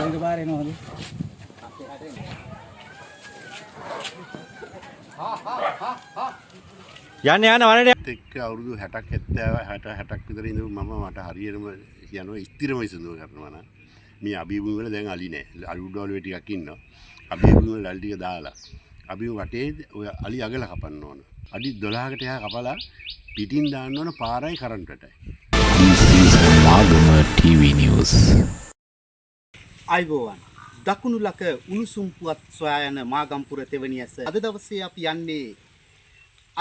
බලංග පාරේ නෝද? යන්න වනට එක්ක අවුරුදු 60ක් 70 60ක් විතර ඉඳන් මම මට හරියටම කියනවා ස්ථිරම විසඳුම කරනවා නම් මේ අභිභූමි වල දැන් අලි නැහැ. අලි උඩ වල ටිකක් ඉන්නවා. අභිභූමි වල අලි ටික දාලා අභිභූමි වටේ ඔය අලි අගල කපන්න ඕන. අඩි 12කට එහා කපලා පිටින් දාන්න ඕන පාරයි කරන්ටටයි. Magama TV News. අයිබෝවන් දකුණු ලක උණුසුම් පුවත් සොයා යන මාගම්පුර තෙවණි ඇස අද දවසේ අපි යන්නේ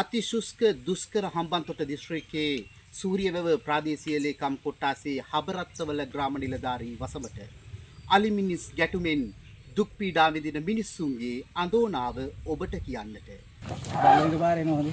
අතිශුෂ්ක දුෂ්කර හම්බන්තොට දිස්ත්‍රික්කයේ සූරියවැව ප්‍රාදේශීය ලේකම් කොට්ටාසේ හබරත්තවල ග්‍රාම නිලධාරී වසමට අලි මිනිස් ගැටුමෙන් දුක් පීඩා විඳින මිනිස්සුන්ගේ අඳෝනාව ඔබට කියන්නට. බලංග පාරේ නෝද?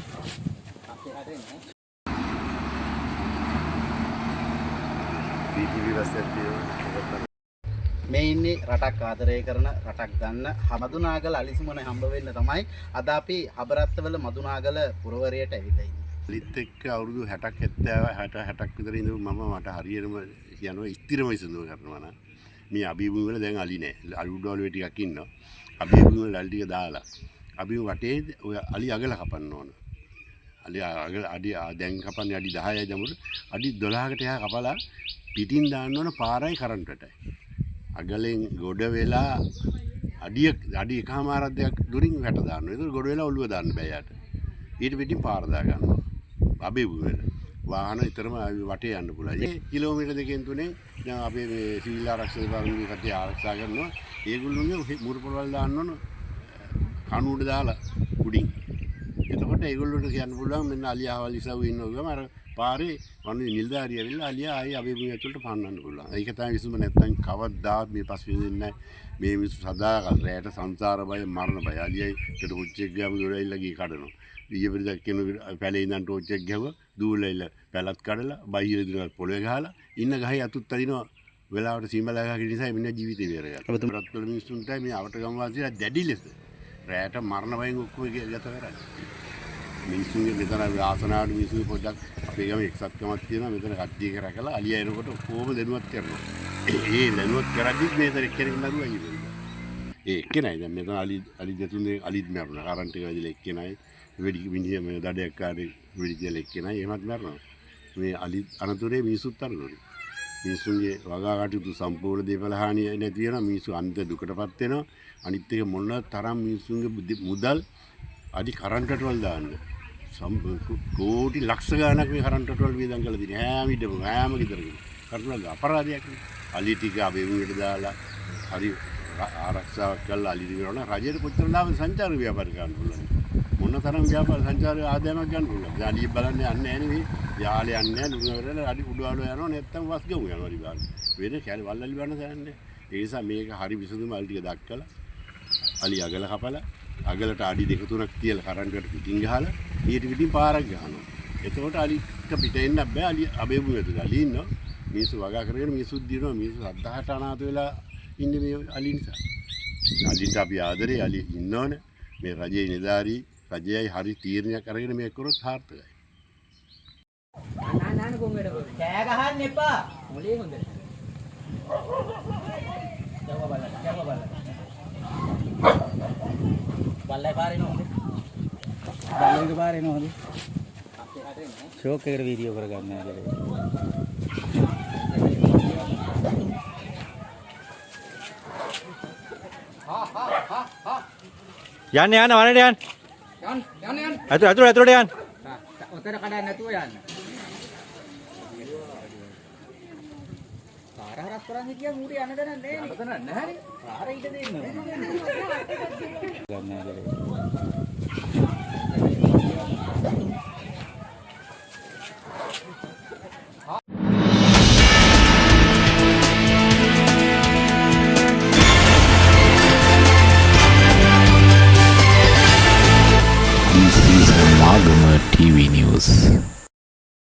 මේ ඉන්නේ රටක් ආදරය කරන රටක් ගන්න මදුනාගල අලිසුමන හම්බ වෙන්න තමයි අද අපි හබරත්තවල මදුනාගල පුරවරයට ඇවිල්ලා ඉන්නේ. අලිත් එක්ක අවුරුදු 60ක් 70 60ක් විතර ඉඳන් මම මට හරියටම කියනවා ස්ථිරම විසඳුම කරනවා නම් මේ අභිභූමි වල දැන් අලි නැහැ. අලි උඩ වල ටිකක් ඉන්නවා. අභිභූමි වල අලි ටික දාලා අභිභූමි වටේ ඔය අලි අගල කපන්න ඕන. අලි අගල අඩි දැන් කපන්නේ අඩි 10යි දමුර. අඩි 12කට එහා කපලා පිටින් දාන්න ඕන පාරයි කරන්ටටයි. අගලෙන් ගොඩ වෙලා අඩි එකමාරක් දෙයක් දුරින් වැට දානවා. ඒක ගොඩ වෙලා ඔළුව දාන්න බෑ යාට. ඊට පිටින් පාර දා ගන්නවා. අභිභූමි වල වාහන විතරම වටේ යන්න පුළුවන්. ඒ කිලෝමීටර් දෙකෙන් තුනේ දැන් අපේ මේ සිවිල් ආරක්ෂක විභාගයේ කට්ටිය ආරක්ෂා කරනවා. ඒගොල්ලෝගේ මුරපොළවල් දාන්න ඕන කණුවට දාලා උඩින්. එතකොට ඒගොල්ලෝට කියන්න පුළුවන් මෙන්න අලියාවල් ඉසව් ඉන්නවා ගම අර පාරේ වන්නේ නිලධාරිය ඇවිල්ලා අලියා ආයේ අභිභූමිය ඇතුළට පන්නන්න පුළුවන්. ඒක තමයි විසඳුම. නැත්තම් කවදාවත් මේ පස්විදින්නේ නැහැ. මේ මිනිස්සු සදාකල් රැයට සංසාර බය මරණ බය. අලියයි කට උච්චෙක් ගාම දොරයිලා ගිහ කඩනවා. ඊයේ පෙරේද කෙනෙකුට පැලේ ඉඳන් ටෝච් එක ගැහුවා දූලයිලා පැලත් කඩලා බයිහිල දිනවල පොළවේ ගහලා ඉන්න ගහේ අතුත් අදිනවා වෙලාවට සීමලා ගහ නිසා මිනිහ ජීවිතේ බේරගත්තා. රත්වල මිනිස්සුන්ට මේ අවටගම් වාසීලා දැඩි ලෙස රැයට මරණ බයෙන් ඔක්කොම ගත කරන්නේ. මිනිස්සුන්ගේ මෙතන ආසනාවට මිනිස්සු පොඩ්ඩක් අපේ ගම එක්සත්කමක් තියෙනවා. මෙතන කට්ටිය කරකලා අලිය එනකොට කොහොම දෙනුවත් කරනවා. ඒ දෙනුවත් කරද්දිත් මේතර එක්කෙනෙක් නරුවා ඉන්නේ. ඒ එක්කෙනයි දැන් මෙතන අලි දෙතුනේ අලිත් මරනවා. කරන්ට් එක වැදිලා එක්කෙනයි වෙඩි මිනිහ මේ දඩයක් කාරේ වෙඩි කියලා එක්කෙනයි එහෙමත් මරනවා. මේ අලි අනතුරේ මිනිස්සුත් අරනවා. මිනිස්සුන්ගේ වගා කටයුතු සම්පූර්ණ දේපල හානිය නැති වෙනවා. මිනිස්සු අන්ත දුකටපත් වෙනවා. අනිත් එක මොන තරම් මිනිස්සුන්ගේ මුදල් අඩි කරන්ටට වල දාන්න. කෝටි ලක්ෂ ගණනක් මේ කරන්ටට වල වියදම් කරලා තියෙනවා. හැම විටම හැම ගෙදරකම. කරනවා අපරාධයක් නේ. අලි ටික අභිභූමියට දාලා හරි ආරක්ෂාවක් කරලා අලි දිනවන රජයට කොච්චර ලාභ සංචාර ව්‍යාපාර ගන්න පුළුවන්. මොන තරම් ව්‍යාපාර සංචාර ආදායමක් ගන්න පුළුවන්. දැන් අලි බලන්නේ යන්නේ නැහැ නෙවෙයි. යාලේ යන්නේ නැහැ. ලුණුවරල අලි උඩවල යනවා නැත්තම් වස් ගමු යනවා අලි බලන්න. වෙන කැලේ වල්ලලි බලන්න දන්නේ. ඒ නිසා මේක හරි විසඳුම අලි ටික දක්කලා අලි අගල කපලා අගලට අඩි 2-3ක් තියලා කරන්ට්කට පිටින් ගහලා ඊට පිටින් පාරක් ගහනවා. එතකොට අලිට පිට එන්න බෑ. අලි අභිභූමියට අලි ඉන්නවා. මිනිස්සු වගා කරගෙන මිනිස්සුත් දිනනවා. මිනිස්සු 70ට අනාථ වෙලා ඉන්නේ මේ අලි නිසා. අලිට අපි ආදරේ අලි ඉන්නවනේ. මේ රජයේ නිලධාරී රජයයි හරි තීරණයක් අරගෙන මේක කරොත් සාර්ථකයි. නාන කොංගෙඩ කෑ ගහන්න එපා. මොලේ හොඳ. ජව බලන්න. බල්ලයි පාරේ නෝද? බලංග පාරේ නෝද? ෂෝක් එකට වීඩියෝ කරගන්න ඇවිල්ලා. යන්න වනට යන්න. යන්න. ඇතුළට යන්න. ඔතන කඩන්න නැතුව යන්න. පාර හරස් කරන්නේ කිය මූරි යන්න ගන්න නැහැ නේ. ඔතන නැහැ. පාර ඊට දෙන්න. ගන්න ඇවිල්ලා.